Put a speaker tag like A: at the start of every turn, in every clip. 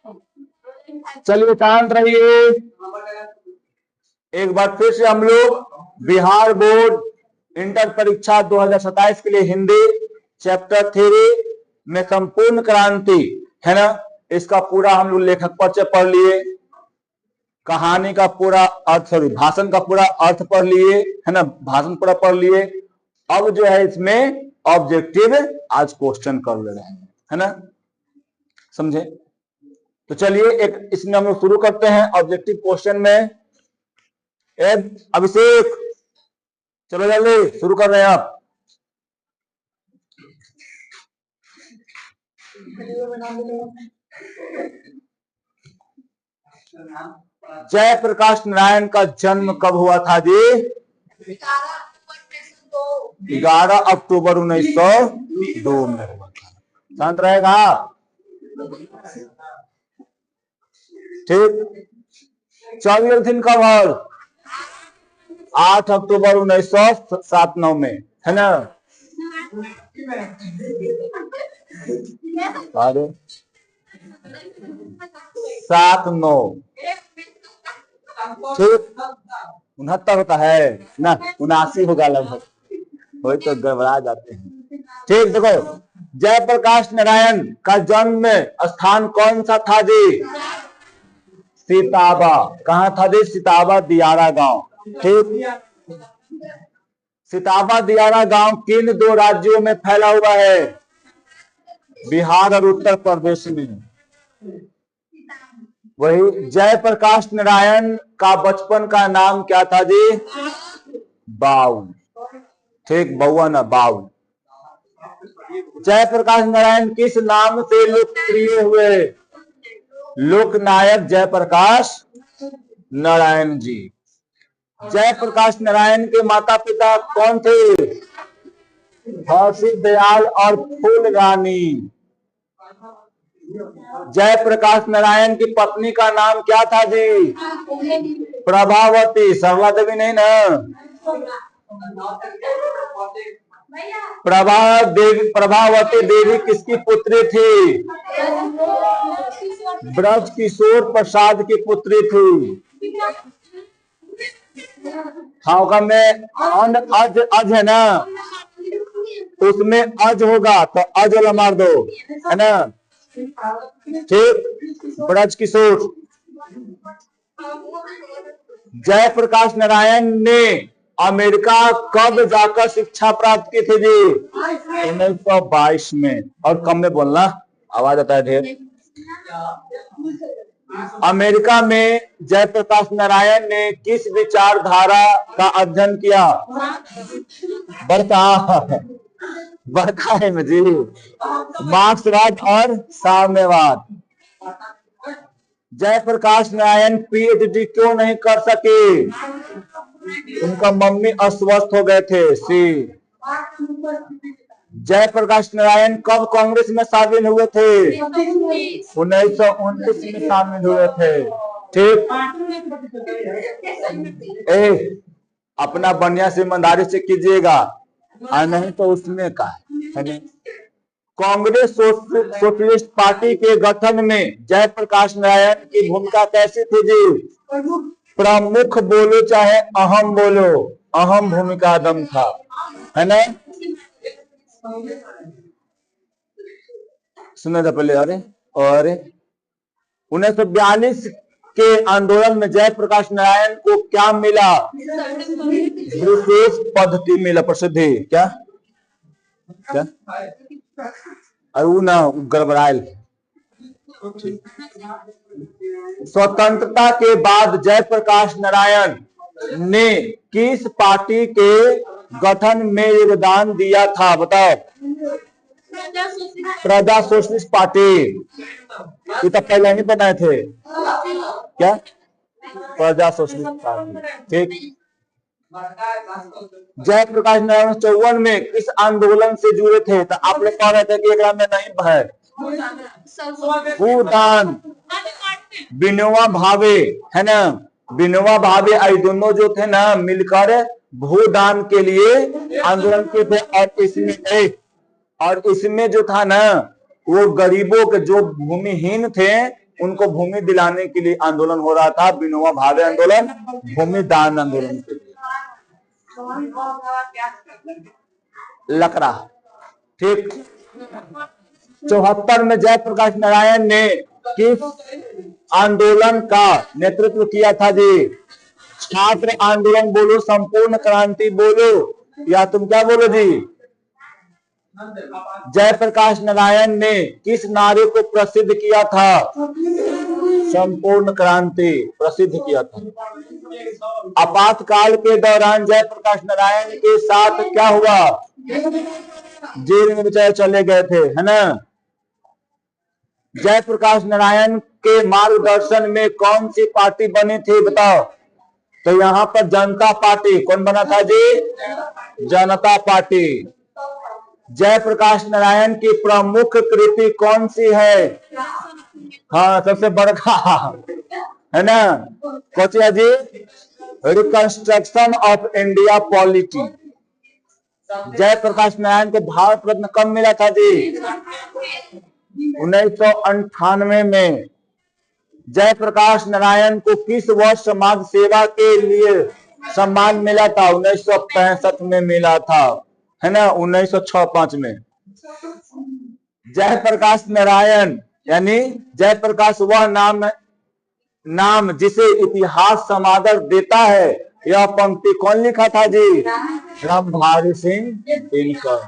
A: चलिए शांत रहिए। एक बार फिर से हम लोग बिहार बोर्ड इंटर परीक्षा 2027 के लिए हिंदी चैप्टर 3 में संपूर्ण क्रांति है ना, इसका पूरा हम लोग लेखक परिचय पढ़ लिए, कहानी का पूरा अर्थ, सॉरी भाषण का पूरा अर्थ पढ़ लिए है ना, भाषण पूरा पढ़ लिए। अब जो है इसमें ऑब्जेक्टिव आज क्वेश्चन कर ले रहे हैं है ना, समझे। तो चलिए एक इसमें हम लोग शुरू करते हैं ऑब्जेक्टिव क्वेश्चन में। अभिषेक चलो जल्दी शुरू कर रहे हैं आप। जयप्रकाश नारायण का जन्म कब हुआ था जी? 11 अक्टूबर 1902 में हुआ था। शांत रहेगा ठीक। 24 दिन कब है? 8 अक्टूबर 1979 में है ना। अरे 7-9 ठीक, 69 होता है ना, 79 होगा लगभग, वही तो गड़बड़ा जाते हैं। ठीक, देखो जयप्रकाश नारायण का जन्म स्थान कौन सा था जी? सिताबा। कहाँ था जी? सिताबा दियारा गांव। ठीक, सिताबा दियारा गांव किन 2 राज्यों में फैला हुआ है? बिहार और उत्तर प्रदेश में। वही जयप्रकाश नारायण का बचपन का नाम क्या था जी? बाउल। ठीक, बउआ ना बाउल। जयप्रकाश नारायण किस नाम से लोकप्रिय हुए? लोकनायक जयप्रकाश नारायण जी। जयप्रकाश नारायण के माता पिता कौन थे? हर्षि दयाल और फूल रानी। जयप्रकाश नारायण की पत्नी का नाम क्या था जी? प्रभावती। सरला देवी नहीं ना, प्रभावती देवी किसकी पुत्री थी? ब्रज किशोर प्रसाद की पुत्री थी। हाँ में अज है ना, उसमें अज होगा तो अज वाला मार दो है ना। ठीक, ब्रज किशोर। जयप्रकाश नारायण ने अमेरिका कब जाकर शिक्षा प्राप्त की थी जी? 1922 में। और कम में बोलना, आवाज आता है ढेर। अमेरिका में जयप्रकाश नारायण ने किस विचारधारा का अध्ययन किया? बड़का है में जी, मार्क्सवाद और साम्यवाद। जयप्रकाश नारायण पीएचडी क्यों नहीं कर सके? उनका मम्मी अस्वस्थ हो गए थे। सी। जयप्रकाश नारायण कब कांग्रेस में शामिल हुए थे? 1919 में शामिल हुए थे। ठीक, अपना बढ़िया से ईमानदारी से कीजिएगा, नहीं तो उसमें का है। कांग्रेस सोशलिस्ट पार्टी के गठन में जयप्रकाश नारायण की भूमिका कैसी थी जी? प्रमुख बोलो चाहे अहम बोलो, अहम भूमिका दम था है ना। सुना था पहले। अरे 1942 के आंदोलन में जयप्रकाश नारायण को क्या मिला? विशेष पद्धति मिला, प्रसिद्धि। क्या क्या? ना गड़बड़ायल। स्वतंत्रता के बाद जयप्रकाश नारायण ने किस पार्टी के गठन में योगदान दिया था? बताओ। प्रजा सोशलिस्ट पार्टी। ये तो पहले ही बनाए थे क्या? प्रजा सोशलिस्ट पार्टी। ठीक। जयप्रकाश नारायण 54 में किस आंदोलन से जुड़े थे? तो आप लोग कह रहे थे कि एक में नहीं है। भूदान। विनोबा भावे है ना, विनोबा भावे आई दोनों जो थे ना मिलकर भूदान के लिए आंदोलन किए थे। और इसमें जो था ना वो गरीबों के जो भूमिहीन थे उनको भूमि दिलाने के लिए आंदोलन हो रहा था, विनोबा भावे आंदोलन, भूमि दान आंदोलन के लिए। लकड़ा, ठीक। 74 में जयप्रकाश नारायण ने किस आंदोलन का नेतृत्व किया था जी? छात्र आंदोलन बोलो, संपूर्ण क्रांति बोलो, या तुम क्या बोलो जी? जयप्रकाश नारायण ने किस नारे को प्रसिद्ध किया था? संपूर्ण क्रांति प्रसिद्ध किया था। आपातकाल के दौरान जयप्रकाश नारायण के साथ क्या हुआ? जेल में बेचारे चले गए थे, है ना। जयप्रकाश नारायण के मार्गदर्शन में कौन सी पार्टी बनी थी बताओ? तो यहाँ पर जनता पार्टी। कौन बना था जी? जनता पार्टी। जयप्रकाश नारायण की प्रमुख कृति कौन सी है? हाँ, सबसे बड़का, है ना, कोचिया जी, reconstruction of India polity. Jayaprakash Narayan को भारत रत्न कब मिला था जी? 1998 में। जयप्रकाश नारायण को किस वर्ष समाज सेवा के लिए सम्मान मिला था? 1965 में मिला था, है ना, 1965 में। जयप्रकाश नारायण यानी जयप्रकाश वह नाम जिसे इतिहास समादर देता है। यह पंक्ति कौन लिखा था जी? रामधारी सिंह दिनकर।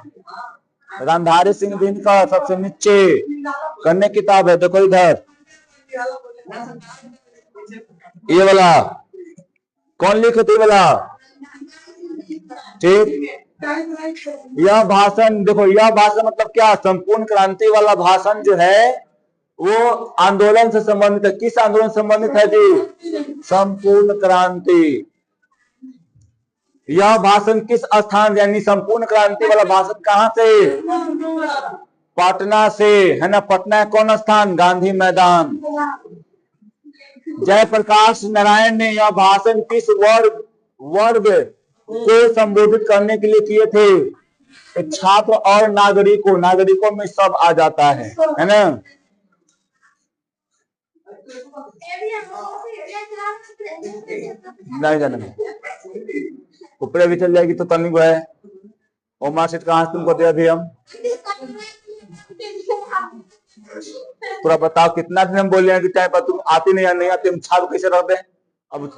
A: रामधारी सिंह दिनकर सबसे नीचे कन्या किताब है, देखो इधर, ये वाला कौन लिखे थे वाला, ठीक। यह भाषण देखो, यह भाषण मतलब क्या? संपूर्ण क्रांति वाला भाषण जो है वो आंदोलन से संबंधित है। किस आंदोलन से संबंधित है जी? संपूर्ण क्रांति। यह भाषण किस स्थान, यानी संपूर्ण क्रांति वाला भाषण कहां से? पटना से, है ना। पटना कौन स्थान? गांधी मैदान। जयप्रकाश नारायण ने यह भाषण किस वर्ग को संबोधित करने के लिए किए थे? छात्र और नागरिकों में सब आ जाता है ना। नहीं जाना, ऊपर भी चल जाएगी तो तनिक है। और मार्कशीट कहाँ से तुमको दिया? अभी हम पूरा बताओ, कितना दिन हम बोले हैं कि चाहे पर तुम आती नहीं या नहीं आती, हम छाप कैसे रख दें? अब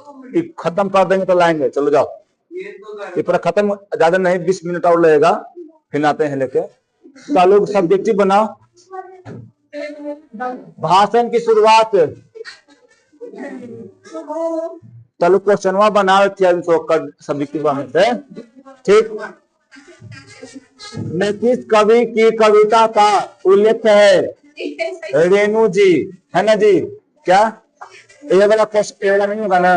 A: खत्म कर देंगे तो लाएंगे। चलो जाओ, ये पूरा खत्म, ज्यादा नहीं, 20 मिनट और लगेगा, फिर आते हैं लेके। चलो सब्जेक्टिव बनाओ। भाषण की शुरुआत, चलो क्वेश्चन बनाओ सब्जेक्टिव से, ठीक। में किस कवि की कविता का उल्लेख है? रेणु जी, है ना जी। क्या ये वाला क्वेश्चन, ये वाला नहीं होगा ना?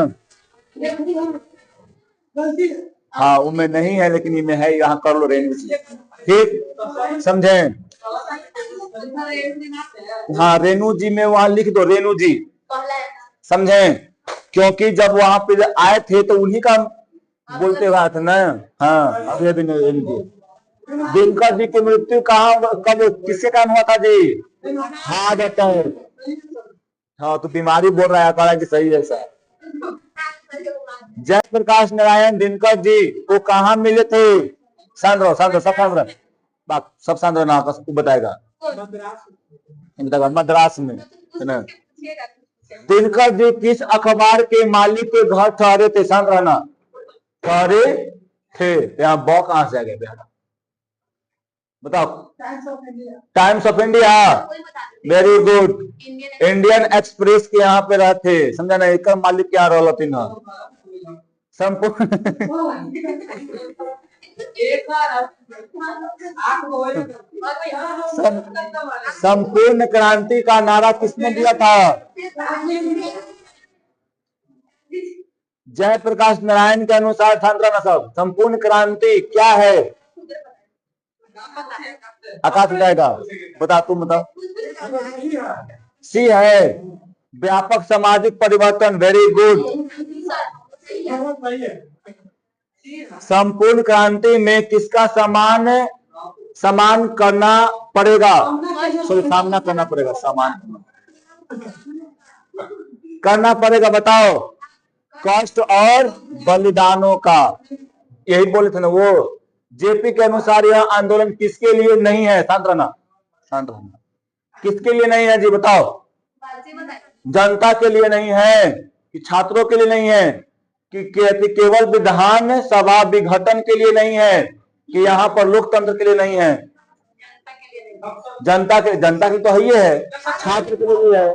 A: हाँ, उनमें नहीं है लेकिन इनमें है, यहाँ कर लो रेणु जी, ठीक, समझे? हाँ, रेणु जी में वहां लिख दो, रेणु जी, समझे? क्योंकि जब वहां पे आए थे तो उन्हीं का बोलते हुआ था ना। हाँ, अभी अभी रेणु जी। दिनकर जी की मृत्यु कब किसके कारण हुआ था जी? Heart attack. हाँ, तो बीमारी बोल रहा है कि सही है सर। जयप्रकाश नारायण दिनकर जी को कहाँ मिले थे? सब सांद्र ना बताएगा, मद्रास में, है ना। दिनकर जी किस अखबार के मालिक के घर ठहरे थे? शांत रहना, ठहरे थे। यहाँ बॉ कहां से आ गया बेटा? बताओ। Times of India, very good. Indian express के यहाँ पे रहते, समझा ना। एक मालिक क्या रहा तीन संपूर्ण संपूर्ण क्रांति का नारा किसने दिया था? जयप्रकाश नारायण के अनुसार सब संपूर्ण क्रांति क्या है? आकाश जाएगा, बता, तुम बताओ। सी है, व्यापक सामाजिक परिवर्तन, वेरी गुड। संपूर्ण क्रांति में किसका समान करना पड़ेगा? सामना करना पड़ेगा, समान। करना पड़ेगा, बताओ, कष्ट और बलिदानों का। यही बोले थे ना वो। जेपी के अनुसार यह आंदोलन किसके लिए नहीं है? शांत रहना, शांत रहना। किसके लिए नहीं है जी, बताओ? जनता के लिए नहीं है, कि छात्रों के लिए नहीं है, कि केवल विधान सभा विघटन के लिए नहीं है, कि यहाँ पर लोकतंत्र के लिए नहीं है? जनता की तो है ही है, छात्र के लिए है।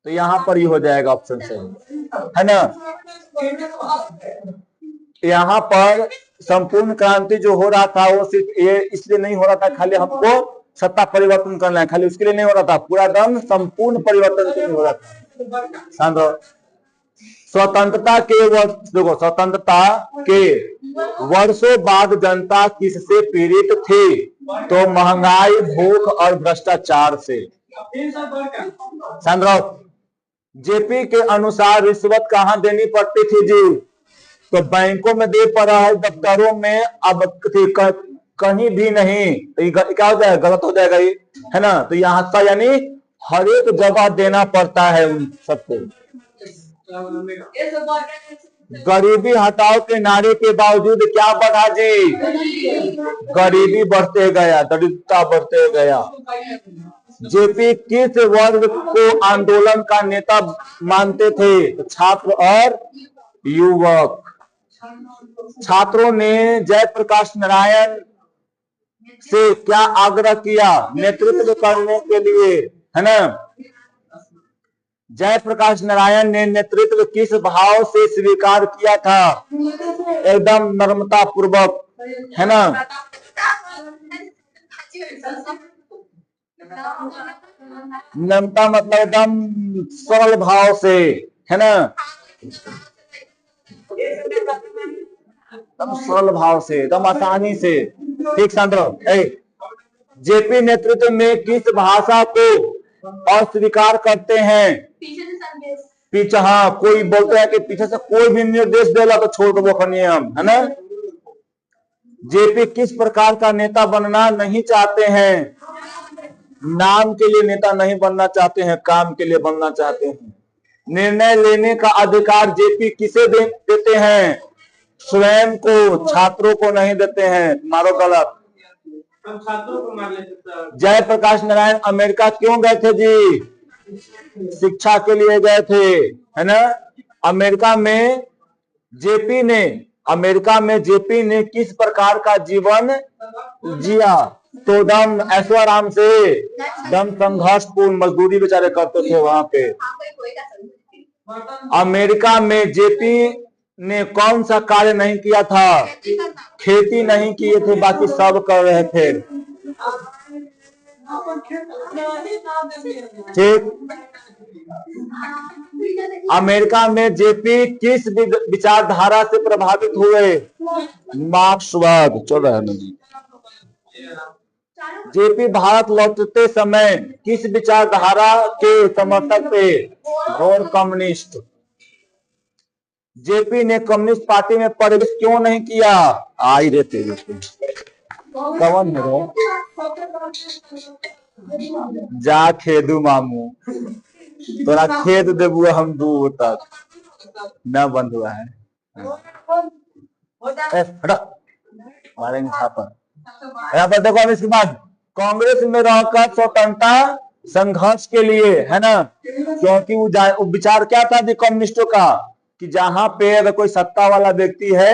A: तो यहाँ पर ही हो जाएगा ऑप्शन से, है ना? यहाँ पर संपूर्ण क्रांति जो हो रहा था वो सिर्फ ये इसलिए नहीं हो रहा था खाली हमको सत्ता परिवर्तन करना है, खाली उसके लिए नहीं हो रहा था, पूरा दम संपूर्ण परिवर्तन के लिए हो रहा था। स्वतंत्रता के देखो, स्वतंत्रता के वर्षों बाद जनता किससे पीड़ित थी? तो महंगाई, भूख और भ्रष्टाचार से। जेपी के अनुसार रिश्वत कहाँ देनी पड़ती थी जी? तो बैंकों में दे पड़ा है, दफ्तरों में, अब कहीं भी नहीं। तो क्या हो जाएगा? गलत हो जाएगा ये, है ना? तो यहाँ से यानी हर एक जगह देना पड़ता है उन सबको। गरीबी हटाओ के नारे के बावजूद क्या बढ़ा जी? गरीबी बढ़ते गया, दरिद्रता बढ़ते गया। जेपी किस वर्ग को आंदोलन का नेता मानते थे? तो छात्र और युवक। छात्रों ने जयप्रकाश नारायण से क्या आग्रह किया? नेतृत्व करने के लिए, है ना? जयप्रकाश नारायण ने नेतृत्व किस भाव से स्वीकार किया था? एकदम नम्रता पूर्वक, है ना? नम्रता मतलब एकदम सरल भाव से, है ना? एकदम सरल भाव से, एकदम आसानी से। ठीक शांत। जेपी नेतृत्व में किस भाषा को अस्वीकार करते हैं? पीछे, हाँ, कोई बोलते हैं कि पीछे से कोई भी निर्देश देगा तो छोड़ दो हम, है ना? जेपी किस प्रकार का नेता बनना नहीं चाहते हैं? नाम के लिए नेता नहीं बनना चाहते हैं, काम के लिए बनना चाहते हैं। निर्णय लेने का अधिकार जेपी किसे देते हैं? स्वयं को, छात्रों को नहीं देते हैं। मारो गलत, छात्रों को मार लेते। जयप्रकाश नारायण अमेरिका क्यों गए थे जी? शिक्षा के लिए गए थे, है ना? अमेरिका में जेपी ने किस प्रकार का जीवन जिया? तो दम ऐश्वर्याराम से, दम संघर्षपूर्ण मजदूरी बेचारे करते थे वहां पे। अमेरिका में जेपी ने कौन सा कार्य नहीं किया था? खेती नहीं किए थे, बाकी सब कर रहे थे। ठीक। अमेरिका में जेपी किस विचारधारा से प्रभावित हुए? मार्क्सवाद। चल रहा है ना जी। जेपी भारत लौटते समय किस विचारधारा के समर्थक थे? घोर कम्युनिस्ट। जेपी ने कम्युनिस्ट पार्टी में प्रवेश क्यों नहीं किया? आई रहते कवन में रहो, जा खेदू मामू, तोरा खेद देबू हम दूर तक न बंद हुआ है। मारेंगे छापा। यहाँ पर देखो, अब इसके बाद कांग्रेस में रहकर स्वतंत्रता संघर्ष के लिए, है ना? क्योंकि वो विचार क्या था कम्युनिस्टों का, कि जहां पे अगर कोई सत्ता वाला व्यक्ति है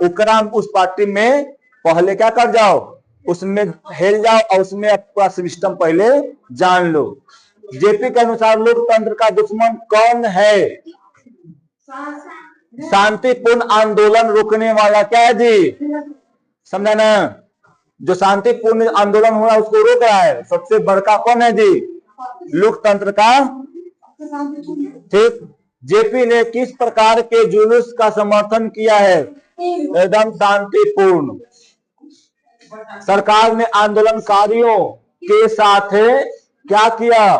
A: उकरा उस पार्टी में पहले क्या कर जाओ, उसमें हेल जाओ और उसमें आपका सिस्टम पहले जान लो। जेपी के अनुसार लोकतंत्र का दुश्मन कौन है? शांतिपूर्ण आंदोलन रोकने वाला क्या है जी? समझा ना? जो शांतिपूर्ण आंदोलन हो रहा है उसको रोक रहा है, सबसे बड़का कौन है जी? लोकतंत्र का। ठीक। जेपी ने किस प्रकार के जुलूस का समर्थन किया है? एकदम शांतिपूर्ण। सरकार ने आंदोलनकारियों के साथ क्या किया?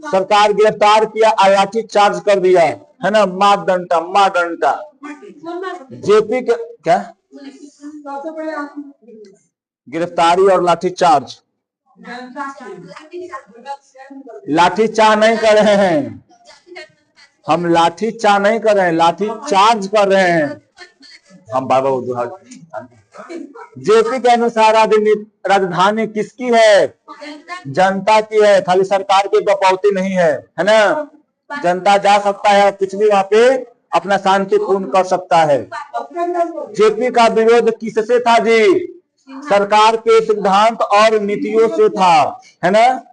A: सरकार गिरफ्तार किया, लाठी चार्ज कर दिया, है ना? मार डंडा। जेपी के क्या गिरफ्तारी और लाठी चार्ज, लाठी चार्ज नहीं कर रहे हैं, हम लाठी चार्ज नहीं कर रहे हैं, लाठी चार्ज कर रहे हैं हम। बाबा जेपी के अनुसार राजधानी किसकी है? जनता की है, खाली सरकार की बपौती नहीं है, है ना। जनता जा सकता है, कुछ भी वहां पे अपना शांतिपूर्ण कर सकता है। जेपी का विरोध किससे था जी? सरकार के सिद्धांत और नीतियों से था, है ना।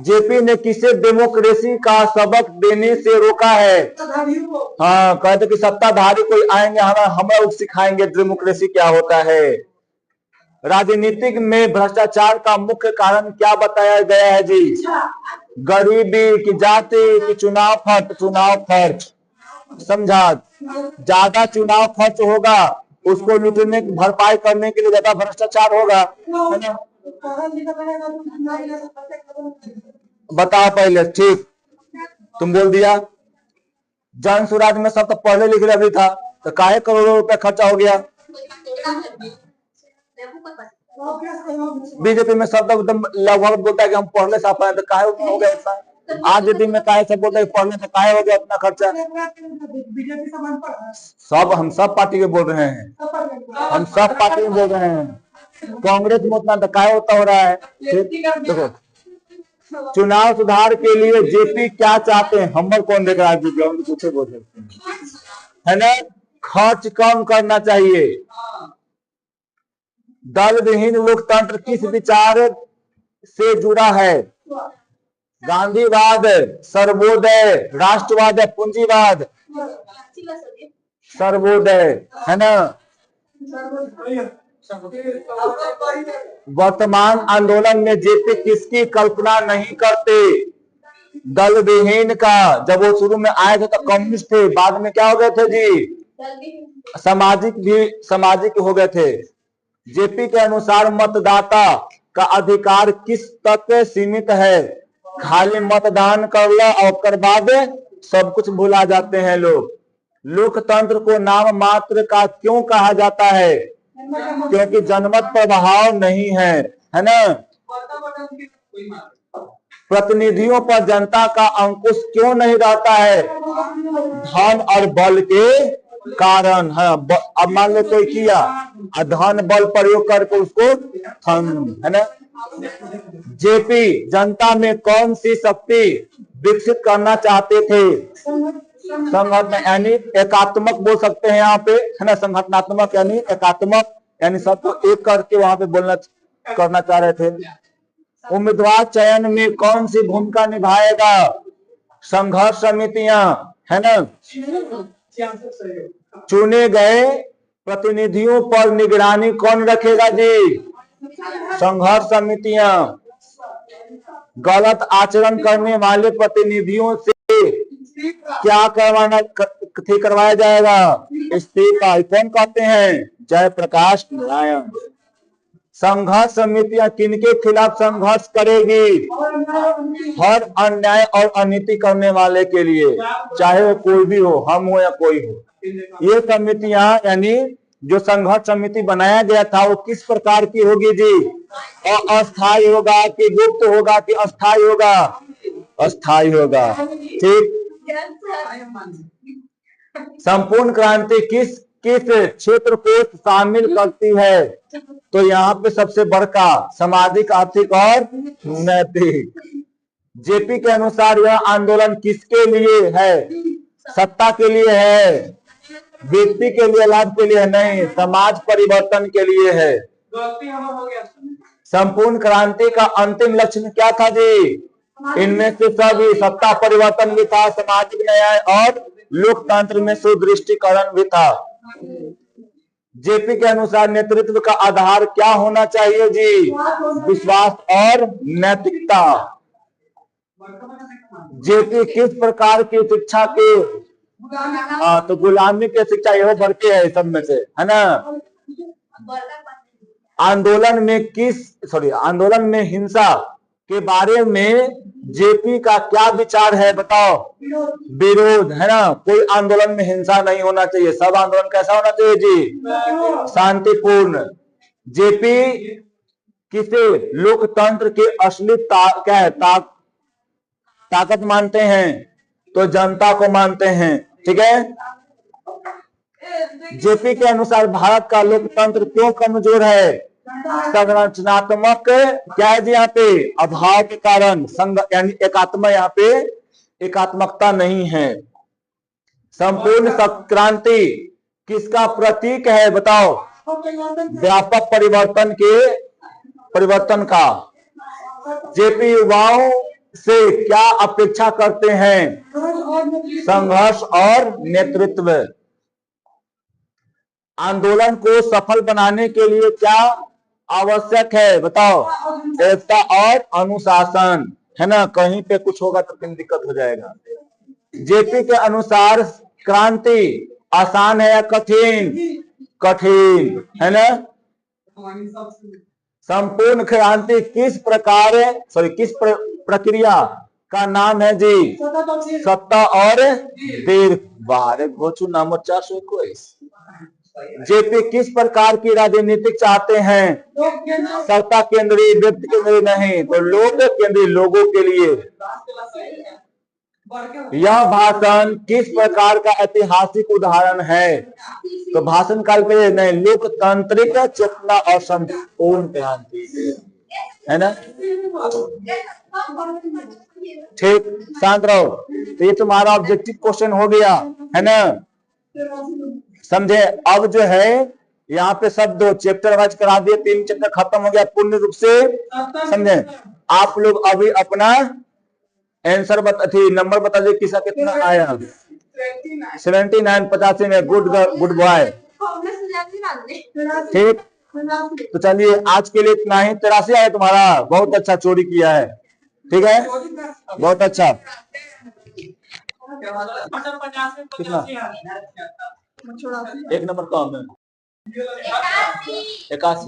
A: जेपी ने किसे डेमोक्रेसी का सबक देने से रोका है? हाँ, कहते कि सत्ताधारी कोई आएंगे हम लोग सिखाएंगे डेमोक्रेसी क्या होता है। राजनीतिक में भ्रष्टाचार का मुख्य कारण क्या बताया गया है जी? गरीबी की, जाति की, चुनाव खर्च। समझा? ज्यादा चुनाव खर्च होगा, उसको लूटने की भरपाई करने के लिए ज्यादा भ्रष्टाचार होगा, है ना। बताओ पहले, ठीक तुम बोल दिया। जन स्वराज में सब तो पढ़े लिखे भी था, तो काहे करोड़ों रुपए खर्चा हो गया। बीजेपी में सब एकदम लगभग बोलता है कि हम पढ़ने से पाए, तो काहे हो गया ऐसा। आज यदि में काहे से बोलता है पढ़ने से काहे हो गया उतना खर्चा। सब हम सब पार्टी के बोल रहे हैं, हम सब पार्टी में बोल रहे हैं। कांग्रेस में उतना काहे होता हो रहा है। देखो, चुनाव सुधार के लिए जेपी क्या चाहते हैं? हम कौन देख रहा है, पूछे बोल सकते हैं, है ना। खर्च कम करना चाहिए। दल विहीन लोकतंत्र किस विचार से जुड़ा है? गांधीवाद, सर्वोदय, राष्ट्रवाद, पूंजीवाद। सर्वोदय, है ना। वर्तमान आंदोलन में जेपी किसकी कल्पना नहीं करते? दल विहीन का। जब वो शुरू में आए थे तो कम्युनिस्ट थे, बाद में क्या हो गए थे जी? सामाजिक हो गए थे। जेपी के अनुसार मतदाता का अधिकार किस तक सीमित है? खाली मतदान कर लो और उसके बाद सब कुछ भुला जाते हैं लोग। लोकतंत्र को नाम मात्र का क्यों कहा जाता है? क्योंकि जनमत प्रभाव नहीं है ना। प्रतिनिधियों पर जनता का अंकुश क्यों नहीं रहता है? धन और बल के कारण है। अब मान लो कोई किया, धन बल प्रयोग करके उसको है ना। जेपी जनता में कौन सी शक्ति विकसित करना चाहते थे? संगठन यानी एकात्मक बोल सकते हैं यहाँ पे, है ना। संगठनात्मक यानी एकात्मक, यानी सबको एक करके वहां पे बोलना करना चाह रहे थे। उम्मीदवार चयन में कौन सी भूमिका निभाएगा? संघर्ष समितियां, है ना। चुने गए प्रतिनिधियों पर निगरानी कौन रखेगा जी? संघर्ष समितियां। गलत आचरण करने वाले प्रतिनिधियों से क्या करवाया जाएगा? इस्तीफा। कौन कहते हैं? जयप्रकाश नारायण। संघर्ष समितियां किनके खिलाफ संघर्ष करेगी? हर अन्याय और अनीति करने वाले के लिए, चाहे वो कोई भी हो, हम हो या कोई हो। ये समितियां यानी जो संघर्ष समिति बनाया गया था वो किस प्रकार की होगी जी? अस्थायी होगा कि गुप्त होगा कि अस्थायी होगा? अस्थायी होगा, ठीक। संपूर्ण क्रांति किस किस क्षेत्र को शामिल करती है? तो यहाँ पे सबसे बड़का सामाजिक, आर्थिक और नैतिक। जेपी के अनुसार यह आंदोलन किसके लिए है? सत्ता के लिए है, व्यक्ति के लिए, लाभ के लिए नहीं, समाज परिवर्तन के लिए है। संपूर्ण क्रांति का अंतिम लक्ष्य क्या था जी? इनमें से सभी सत्ता परिवर्तन भी था, सामाजिक न्याय और लोकतंत्र में सुदृष्टिकरण भी था। जेपी के अनुसार नेतृत्व का आधार क्या होना चाहिए जी? विश्वास और नैतिकता। जेपी किस प्रकार की शिक्षा के? तो गुलामी की शिक्षा यह बढ़ के है सब में से, है ना। आंदोलन में हिंसा के बारे में जेपी का क्या विचार है? बताओ। विरोध, है ना। कोई आंदोलन में हिंसा नहीं होना चाहिए, सब आंदोलन कैसा होना चाहिए जी? शांतिपूर्ण। जेपी किसे लोकतंत्र के असली क्या है ताकत मानते हैं? तो जनता को मानते हैं। ठीक है। जेपी के अनुसार भारत का लोकतंत्र क्यों कमजोर है? संरचनात्मक क्या है जी यहाँ पे? अभाव के कारण। संघ यानी एकात्मकता नहीं है। संपूर्ण क्रांति किसका प्रतीक है? बताओ। व्यापक परिवर्तन का। जेपी युवाओं से क्या अपेक्षा करते हैं? संघर्ष और नेतृत्व। आंदोलन को सफल बनाने के लिए क्या आवश्यक है? बताओ। एकता और अनुशासन, है ना। कहीं पे कुछ होगा तो फिर दिक्कत हो जाएगा। जेपी के अनुसार क्रांति आसान है या कठिन? कठिन, है ना। संपूर्ण क्रांति किस प्रक्रिया का नाम है जी? सत्ता और दीर्घ। बारे गोचू नंबर 421। जेपी किस प्रकार की राजनीतिक चाहते हैं? सत्ता केंद्रीय, व्यक्ति केंद्रीय नहीं, तो लोक केंद्रीय, लोगों के लिए। यह भाषण किस प्रकार का ऐतिहासिक उदाहरण है? तो भाषण काल पे नहीं, लोकतांत्रिक चेतना और संपूर्ण क्रांति, है ना। ठीक, शांत रहो। तो ये तुम्हारा ऑब्जेक्टिव क्वेश्चन हो गया, है ना। समझे। अब जो है यहाँ पे सब 2 चैप्टर वाइज करा दिए, 3 चैप्टर खत्म हो गया पूर्ण रूप से। समझे। आप लोग अभी अपना आंसर नंबर बता दे किसका कितना आया। 79 85 में। Good boy. ठीक। तो चलिए आज के लिए इतना ही। 83 आया तुम्हारा, बहुत अच्छा, चोरी किया है। ठीक है, बहुत अच्छा। कितना? 1 नंबर कम है। 81।